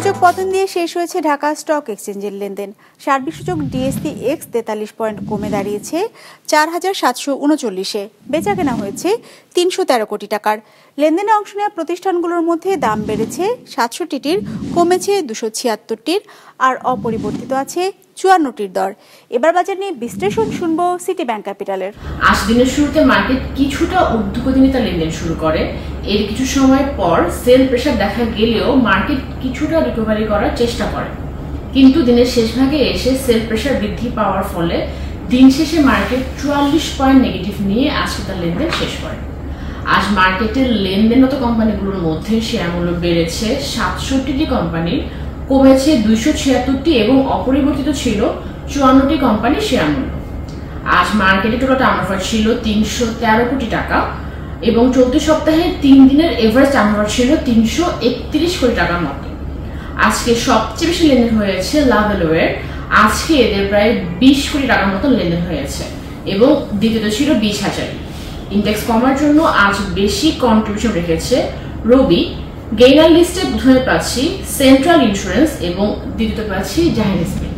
সূচক পতন দিয়ে শেষ হয়েছে ঢাকা স্টক এক্সচেঞ্জের লেনদেন। সার্বিক সূচক ডিএসসি এক্স 43 পয়েন্ট কমে দাঁড়িয়েছে 4739-এ। বেচাকেনা হয়েছে 313 কোটি টাকার। লেনদেনে অংশ নেওয়া প্রতিষ্ঠানগুলোর মধ্যে দাম বেড়েছে 67টির, কমেছে 276টির, আর অপরিবর্তিত আছে 54টির দর। এবার বাজার নিয়ে বিশ্লেষণ শুনবো সিটি ব্যাংক ক্যাপিটালের। আজ দিনের শুরুতে মার্কেট কিছুটা ঊর্ধ্বগতিতে লেনদেন শুরু করে। এর কিছু সময় পর সেল প্রেসার দেখা গেলেও মার্কেট কিছুটা রিকভারি করার চেষ্টা করে, কিন্তু দিনের শেষ ভাগে এসে সেল প্রেসার বৃদ্ধি পাওয়ার ফলে দিন শেষে মার্কেট 44 পয়েন্ট নেগেটিভ নিয়ে আজকে তার লেনদেন শেষ করে। আজ মার্কেটের লেনদেনরত কোম্পানিগুলোর মধ্যে শেয়ার মূল্য বেড়েছে 67টি কোম্পানির, কমেছে 276টি এবং অপরিবর্তিত ছিল 54টি কোম্পানির শেয়ার মূল্য। আজ মার্কেটে টোটাল টার্নওভার ছিল 313 কোটি টাকা এবং চলতি সপ্তাহে 3 দিনের এভারেজ টার্নওভার ছিল 331 কোটি টাকার মতো। আজকে সবচেয়ে বেশি লেনদেন হয়েছে লাভেলওয়ের। আজকে এদের প্রায় 20 কোটি টাকার মতো লেনদেন হয়েছে এবং দ্বিতীয়ত ছিল বিচ হাজারি। ইন্ডেক্স কমার জন্য আজ বেশি কন্ট্রিবিউশন রেখেছে রবি। গেইনার লিস্টে প্রথমে পাচ্ছি সেন্ট্রাল ইন্স্যুরেন্স এবং দ্বিতীয়ত পাচ্ছি জাহির স্পিন।